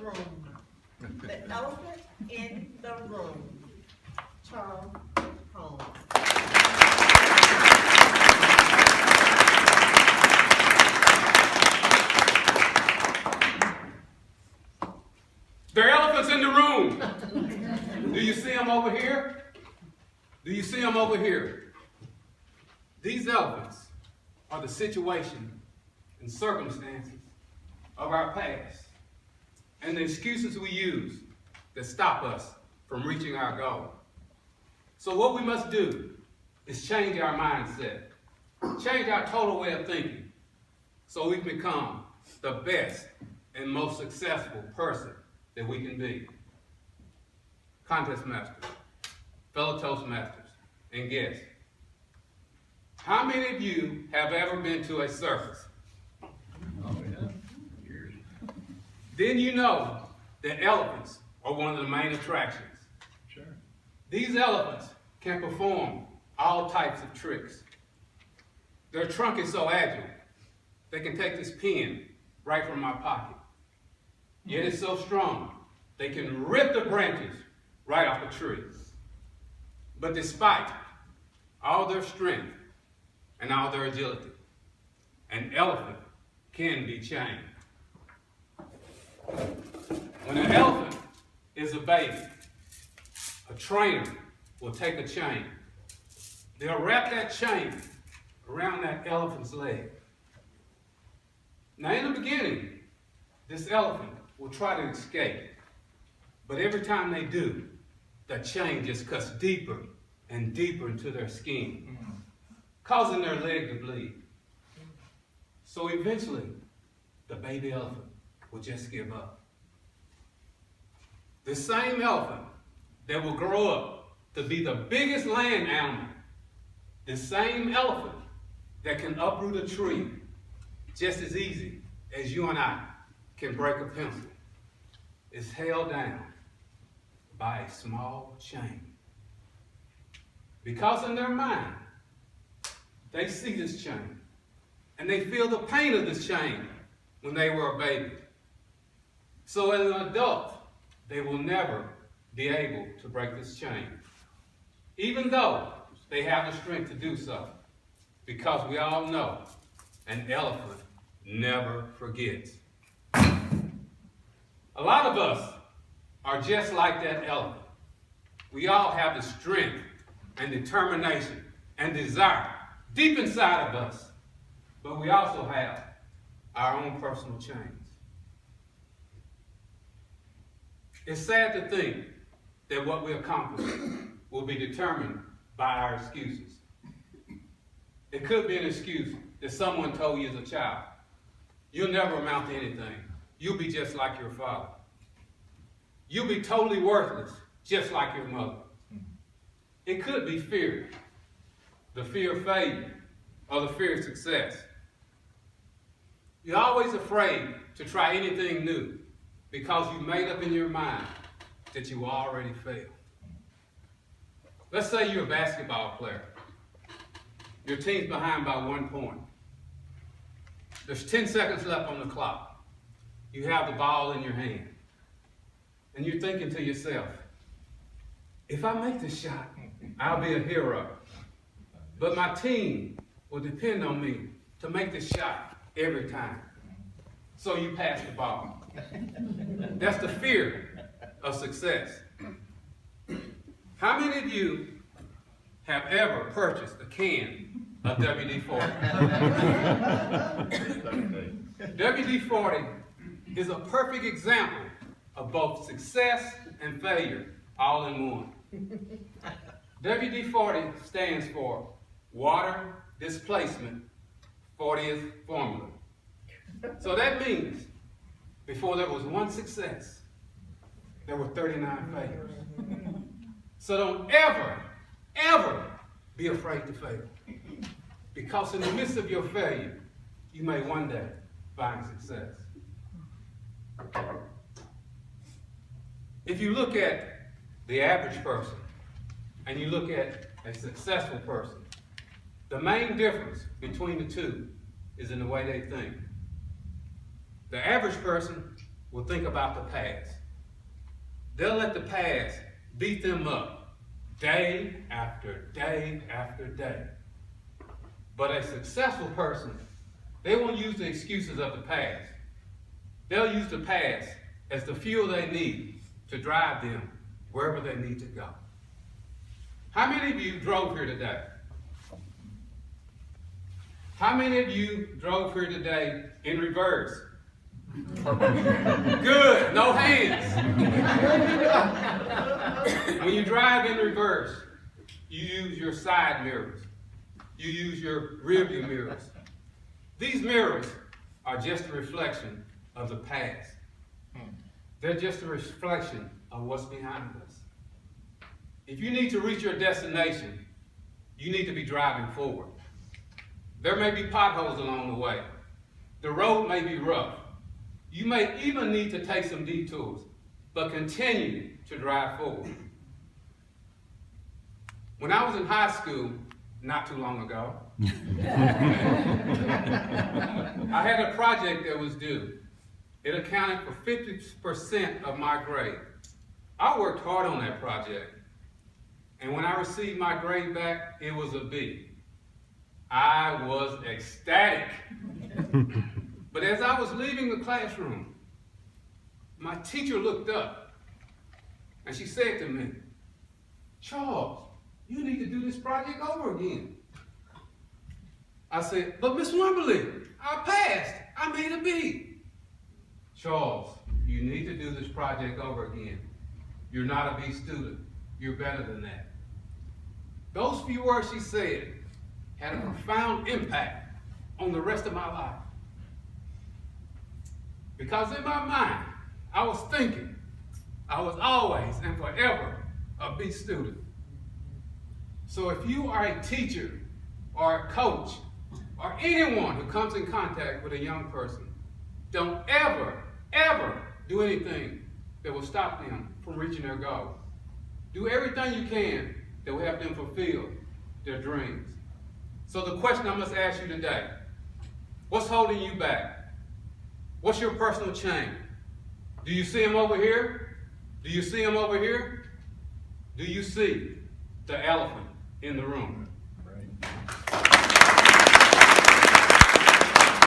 room. The elephant in the room. Charles Holmes. There are elephants in the room. Do you see them over here? Do you see them over here? These elephants are the situation and circumstances of our past and the excuses we use that stop us from reaching our goal. So what we must do is change our mindset, change our total way of thinking so we can become the best and most successful person that we can be. Contest masters, fellow Toastmasters, and guests. How many of you have ever been to a circus? Oh, yeah. Then you know that elephants are one of the main attractions. Sure. These elephants can perform all types of tricks. Their trunk is so agile, they can take this pen right from my pocket. Yet it's so strong, they can rip the branches right off the tree. But despite all their strength and all their agility, an elephant can be chained. When an elephant is a baby, a trainer will take a chain. They'll wrap that chain around that elephant's leg. Now in the beginning, this elephant will try to escape. But every time they do, the chain just cuts deeper and deeper into their skin, causing their leg to bleed. So eventually, the baby elephant will just give up. The same elephant that will grow up to be the biggest land animal, the same elephant that can uproot a tree just as easy as you and I can break a pencil, is held down by a small chain. Because in their mind, they see this chain, and they feel the pain of this chain when they were a baby. So as an adult, they will never be able to break this chain, even though they have the strength to do so, because we all know an elephant never forgets. A lot of us are just like that elephant. We all have the strength and determination and desire deep inside of us, but we also have our own personal chains. It's sad to think that what we accomplish will be determined by our excuses. It could be an excuse that someone told you as a child. You'll never amount to anything. You'll be just like your father. You'll be totally worthless, just like your mother. It could be fear, the fear of failure, or the fear of success. You're always afraid to try anything new because you made up in your mind that you already failed. Let's say you're a basketball player. Your team's behind by 1 point. There's 10 seconds left on the clock. You have the ball in your hand. And you're thinking to yourself, if I make this shot, I'll be a hero. But my team will depend on me to make this shot every time. So you pass the ball. That's the fear of success. How many of you have ever purchased a can of WD-40? WD-40 is a perfect example of both success and failure all in one. WD-40 stands for Water Displacement 40th Formula. So that means before there was one success, there were 39 failures. So don't ever be afraid to fail. Because in the midst of your failure, you may one day find success. If you look at the average person and you look at a successful person, the main difference between the two is in the way they think. The average person will think about the past. They'll let the past beat them up day after day after day. But a successful person, they won't use the excuses of the past. They'll use the past as the fuel they need to drive them wherever they need to go. How many of you drove here today? How many of you drove here today in reverse? Good, no hands. When you drive in reverse, you use your side mirrors. You use your rearview mirrors. These mirrors are just a reflection of the past. They're just a reflection of what's behind us. If you need to reach your destination, you need to be driving forward. There may be potholes along the way. The road may be rough. You may even need to take some detours, but continue to drive forward. When I was in high school, not too long ago, I had a project that was due. It accounted for 50% of my grade. I worked hard on that project, and when I received my grade back, it was a B. I was ecstatic. But as I was leaving the classroom, my teacher looked up and she said to me, "Charles, you need to do this project over again." I said, "But Miss Wimberly, I passed. I made a B." "Charles, you need to do this project over again. You're not a B student. You're better than that." Those few words she said had a profound impact on the rest of my life. Because in my mind, I was thinking I was always and forever a B student. So if you are a teacher or a coach or anyone who comes in contact with a young person, don't ever, ever do anything that will stop them from reaching their goals. Do everything you can that will help them fulfill their dreams. So the question I must ask you today, what's holding you back? What's your personal chain? Do you see him over here? Do you see him over here? Do you see the elephant in the room?